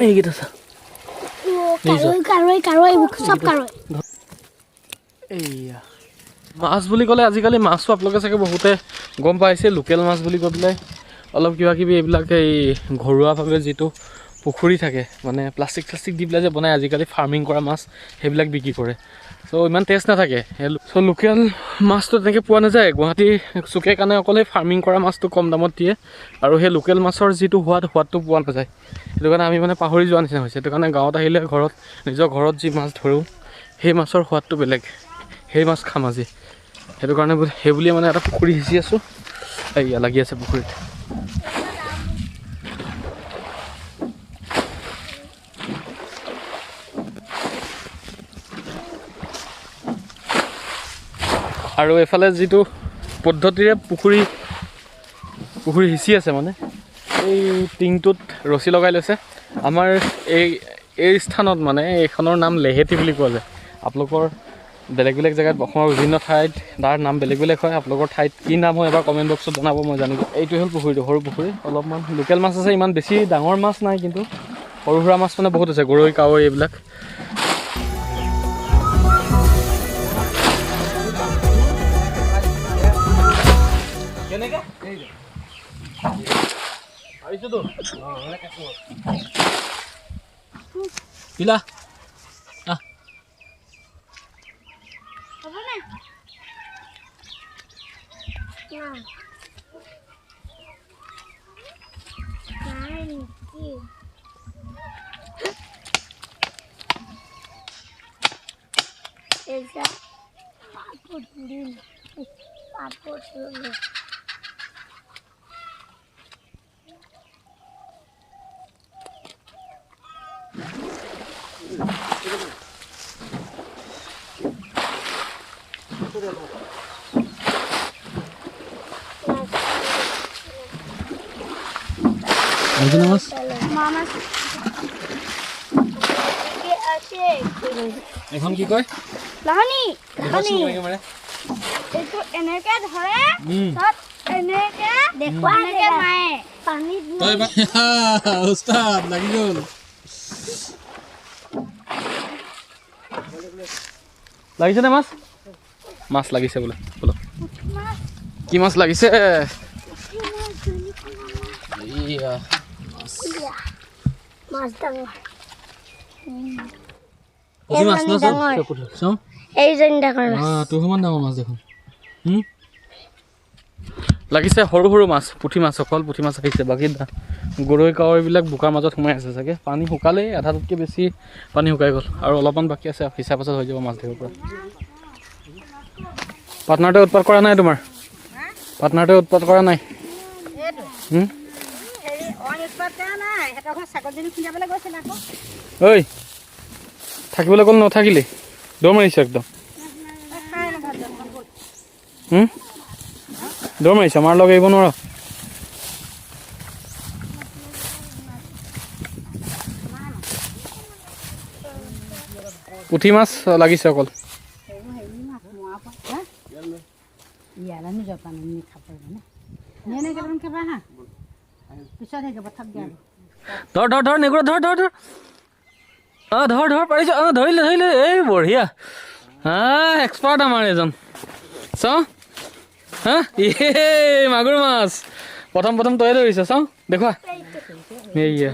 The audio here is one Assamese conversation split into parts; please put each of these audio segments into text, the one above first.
এইকেইটা চা এইয়া মাছ বুলি ক'লে আজিকালি মাছো আপোনালোকে চাগে বহুতে গম পাইছে লোকেল মাছ বুলি কৈ পেলাই অলপ কিবা কিবি এইবিলাক এই ঘৰুৱাভাৱে যিটো পুখুৰী থাকে মানে প্লাষ্টিক চাষ্টিক দি পেলাই যে বনাই আজিকালি ফাৰ্মিং কৰা মাছ সেইবিলাক বিক্ৰী কৰে চ' ইমান টেষ্ট নাথাকে চ' লোকেল মাছটো তেনেকৈ পোৱা নাযায় গুৱাহাটী চুকে কাৰণে অকল সেই ফাৰ্মিং কৰা মাছটো কম দামত দিয়ে আৰু সেই লোকেল মাছৰ যিটো সোৱাদটো পোৱা নাযায় সেইটো কাৰণে আমি মানে পাহৰি যোৱা নিচিনা হৈছে সেইটো কাৰণে গাঁৱত আহিলে নিজৰ ঘৰত যি মাছ ধৰোঁ সেই মাছৰ সোৱাদটো বেলেগ সেই মাছ খাম আজি সেইটো কাৰণে সেই বুলিয়ে মানে এটা পুখুৰী সিঁচি আছোঁ এয়া লাগি আছে পুখুৰীত আৰু এইফালে যিটো পদ্ধতিৰে পুখুৰী সিঁচি আছে মানে এই টিংটোত ৰছী লগাই লৈছে আমাৰ এই স্থানত মানে এইখনৰ নাম লেহেতি বুলি কোৱা যায় আপোনালোকৰ বেলেগ বেলেগ জেগাত অসমৰ বিভিন্ন ঠাইত তাৰ নাম বেলেগ বেলেগ হয় আপোনালোকৰ ঠাইত কি নাম হয় এবাৰ কমেণ্ট বক্সত জনাব মই জানিব এইটোৱে হ'ল পুখুৰীটো সৰু পুখুৰী অলপমান লোকেল মাছ আছে ইমান বেছি ডাঙৰ মাছ নাই কিন্তু সৰু সুৰা মাছ মানে বহুত আছে গৰৈ কাৱৈ এইবিলাক Gila. Ah. Apa nih? Nah. Esa paput dulu. Paput dulu. Lagi na mas? Mama. এখন কি কয়? লাহনি লাহনি এইটো এনেকে ধৰে তাত এনেকে দেখুৱা এনেকে মায়ে পানীত তই উস্তাদ লাগি গ'ল লাগিছে নে মাছ মাছ লাগিছে বোলে বলো কি মাছ লাগিছে ইয়া মাছ ডাঙৰ কি মাছ না সব এই জেন ডাঙৰ তো সমান ডাঙৰ মাছ দেখোন লাগিছে সৰু সৰু মাছ পুঠি মাছ অকল পুঠি মাছ আহিছে বাকী গৰৈ কাৱৈবিলাক বোকাৰ মাজত সোমাই আছে চাগে পানী শুকালেই আধাতকৈ বেছি পানী শুকাই গ'ল আৰু অলপমান বাকী আছে সিঁচা পাছত হৈ যাব মাছ ধৰিব পৰা পাৰ্টনাৰটোৱে উৎপাত কৰা নাই তোমাৰ পাৰ্টনাৰটোৱে উৎপাত কৰা নাই ঐ থাকিবলৈ গ'ল নাথাকিলে দৌৰ মাৰিছে একদম দৌৰ মাৰিছে আমাৰ লগ এৰিব নোৱাৰ পুঠি মাছ লাগিছে অকল ধৰ ধৰ ধৰ নেগুৰা ধৰ ধৰ ধৰ ধৰ ধৰ পাৰিছ ধৰিলে ধৰিলে এই বঢ়িয়া এক্সপাৰ্ট আমাৰ এজন চাওঁ মাগুৰ মাছ প্ৰথম তয়ে ধৰিছ চাওঁ দেখুৱা এইয়া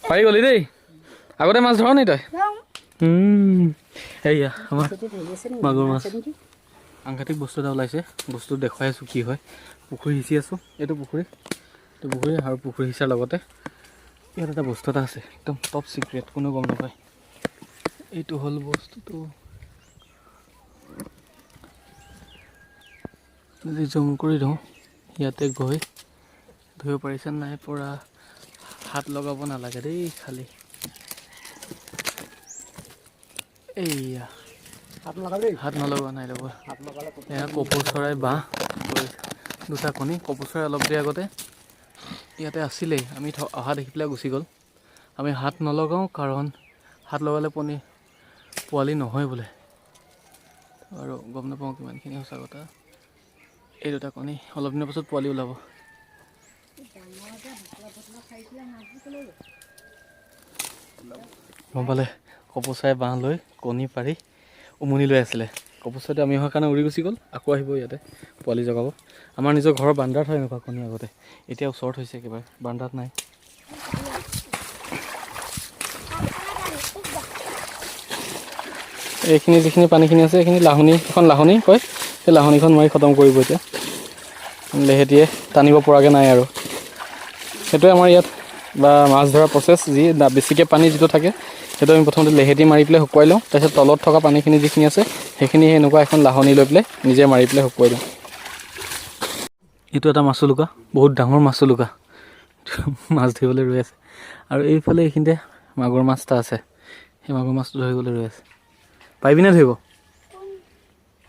পাৰি গলি দেই আগতে মাছ ধৰ নি তই এইয়া আমাৰ মাগুৰ মাছ সাংঘাতিক বস্তু এটা ওলাইছে বস্তু দেখুৱাই আছোঁ কি হয় পুখুৰী সিঁচি আছোঁ এইটো পুখুৰী আৰু পুখুৰী সিঁচাৰ লগতে ইয়াত এটা বস্তু এটা আছে একদম টপ চিক্ৰেট কোনো গম নাপায় এইটো হ'ল বস্তুটো যদি জুম কৰি দিওঁ ইয়াতে গৈ ধৰিব পাৰিছে নাই পৰা হাত লগাব নালাগে দেই খালি এইয়া হাত নলগোৱা নাই ৰ'ব এয়া কপৌ চৰাই বাঁহ দুটা কণী কপৌ চৰাই অলপ দেৰি আগতে ইয়াতে আছিলেই আমি অহা দেখি পেলাই গুচি গ'ল আমি হাত নলগাওঁ কাৰণ হাত লগালে পোৱালি নহয় বোলে আৰু গম নাপাওঁ কিমানখিনি সঁচা কথা। এই দুটা কণী অলপ দিনৰ পাছত পোৱালি ওলাব। গম পালে কপৌচাই বাঁহ লৈ কণী পাৰি উমনি লৈ আছিলে। কপৌচাইটো আমি অহাৰ কাৰণে উৰি গুচি গ'ল। আকৌ আহিব ইয়াতে পোৱালি জগাব। আমাৰ নিজৰ ঘৰৰ বান্দাত হয় এনেকুৱা কণী আগতে, এতিয়া ওচৰত হৈছে একেবাৰে, বান্দাত নাই। এইখিনি যিখিনি পানীখিনি আছে এইখিনি লাহনি, এখন লাহনি কয়, সেই লাহনিখন মাৰি খতম কৰিব এতিয়া। লেহেতিয়ে টানিব পৰাকৈ নাই আৰু। সেইটোৱে আমাৰ ইয়াত বা মাছ ধৰা প্ৰচেছ। যি বেছিকৈ পানী যিটো থাকে সেইটো আমি প্ৰথমতে লেহেতি মাৰি পেলাই শুকুৱাই লওঁ। তাৰপিছত তলত থকা পানীখিনি যিখিনি আছে সেইখিনি এনেকুৱা এখন লাহনি লৈ পেলাই নিজে মাৰি পেলাই শুকুৱাই দিওঁ। এইটো এটা মাছলুকা, বহুত ডাঙৰ মাছলুকা, মাছ ধৰিবলৈ ৰৈ আছে। আৰু এইফালে এইখিনিতে মাগুৰ মাছ এটা আছে, সেই মাগুৰ মাছটো ধৰিবলৈ ৰৈ আছে। পাৰিবিনে ধৰিব?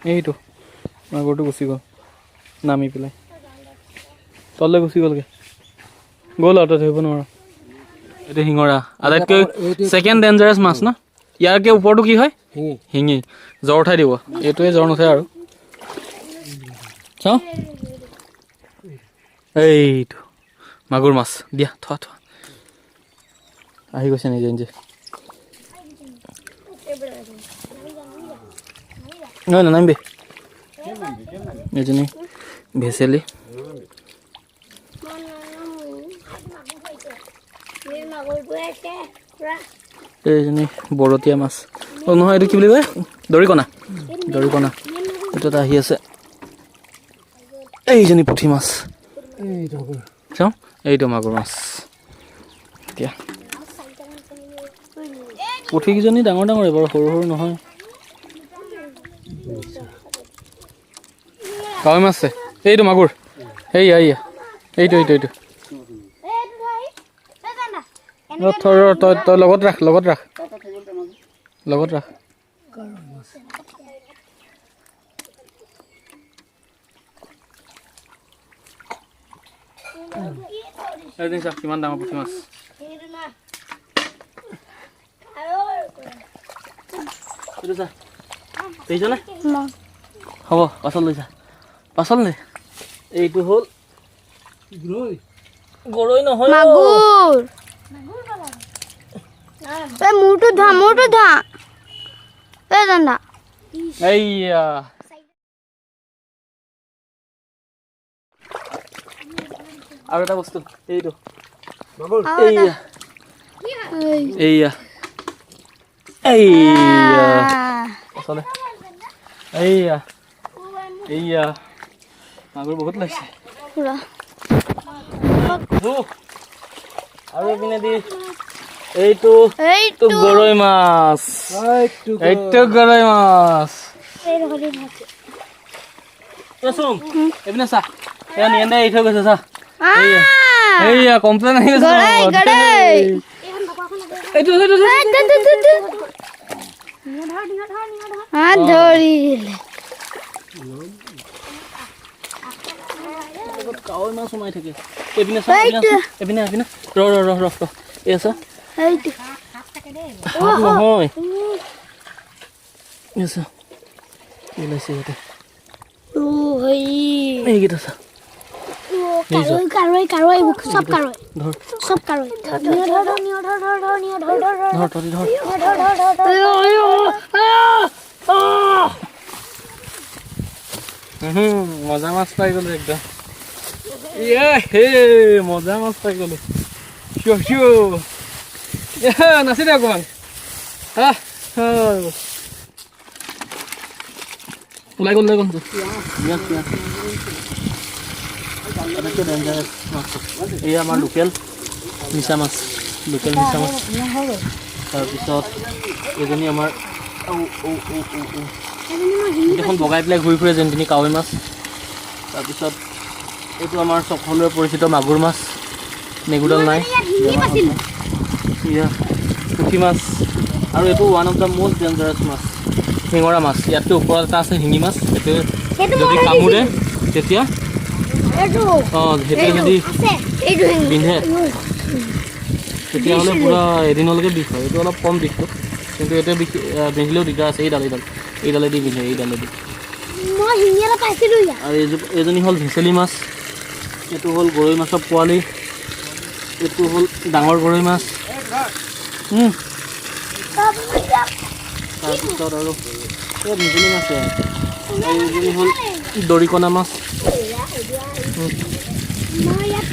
এইটো মাগুৰটো গুচি গ'ল নামি পেলাই, তললৈ গুচি গ'লগৈ। গ'ল আৰু তই ধৰিব নোৱাৰ। এইটো শিঙৰা, আটাইতকৈ ছেকেণ্ড ডেঞ্জাৰাছ মাছ ন? ইয়াৰকে ওপৰটো কি হয়? শিঙি। জ্বৰ উঠাই দিব, এইটোৱে জ্বৰ নুঠে আৰু। চাওঁ, এইটো মাগুৰ মাছ। দিয়া থোৱা থোৱা, আহি গৈছে নিজে নিজে। নহয় নানামিবি, এজনী ভেচেলি। এইজনী বৰতীয়া মাছ। অঁ নহয়, এইটো কি বুলি কয়? দৰিকণা, দৰিকণা। এইটো এটা আহি আছে। এইজনী পুঠি মাছ। চাওঁ, এইটো মাগুৰ মাছ। এতিয়া পুঠিকেইজনী ডাঙৰ ডাঙৰ, এইবাৰ সৰু সৰু নহয়। কাৱৈ মাছ আছে, এইটো মাগুৰ। এইয়া এইয়া, এইটো এইটো এইটো। তই লগত ৰাখ, লগত ৰাখ, লগত ৰাখ। এইজনী চা কিমান ডাঙৰ পুঠি মাছ। এইটো চা, দেখিছনে? হ'ব পাছত লৈ যা, পাছত নে? এইটো হ'ল গৰৈ নহয়, মাগুৰ। মূৰটো ধোৱা, মূৰটো ধোৱা। এই জানা এইয়া আৰু এটা বস্তু, এইটো এইয়া এইয়া এইয়া আচলে এইয়া এইয়া মাগুৰ বহুত লাগিছে আৰু এইপিনে দি এইটো গৰৈ মাছ, এইটো গৰৈ মাছ। এইপিনে চা, এয়া নিয়েন্দে এৰি থৈ গৈছে চা। এইয়া কমপ্লেইন আহি আছে। কাৱৈ মাছ সোমাই থাকে। এইপিনে চা, এইপিনে এইপিনে ৰ ৰ ৰ ৰ ৰ এই চা নহয় ওলাইছে ইয়াতে। এইকেইটা চা, কাৰৈ কাৰৈ চব কাৰৈ, চব কাৰৈ। মজা মাছ পাই গলো একদম। মজা মাছ পাই গলো। নাচি দে অকমান। ওলাই গ'ল, ওলাই গ'ল। এয়া আমাৰ লোকেল মিছা মাছ, লোকেল মিছা মাছ। তাৰপিছত এইজনী আমাৰ গোটেইখন বগাই পেলাই ঘূৰি ফুৰে যেনখিনি কাৱৈ মাছ। তাৰপিছত এইটো আমাৰ সকলোৰে পৰিচিত মাগুৰ মাছ, নেগুডাল নাই। এয়া পুঠি মাছ, আৰু এইটো one of the most dangerous মাছ, শিঙৰা মাছ। ইয়াতকৈ ওপৰত এটা আছে শিঙি মাছ, সেইটো যদি কামোৰে তেতিয়া সেইটোৱে যদি বিন্ধে তেতিয়াহ'লে পূৰা এদিনলৈকে বিষ হয়। এইটো অলপ কম বিষটো, কিন্তু এইটোৱে বিন্ধিলেও দিগদাৰ আছে। এইডাল এইডালেদি পিন্ধে এইডালেদি। মই শিঙি এটা পাইছিলোঁ ইয়াত। আৰু এইজনী হ'ল ভেচেলি মাছ, এইটো হ'ল গৰৈ মাছৰ পোৱালি, এইটো হ'ল ডাঙৰ গৰৈ মাছ। তাৰপিছত আৰু এই ভেচেলি মাছে, আৰু এইজনী হ'ল দৰিকণা মাছ। মই ইয়াত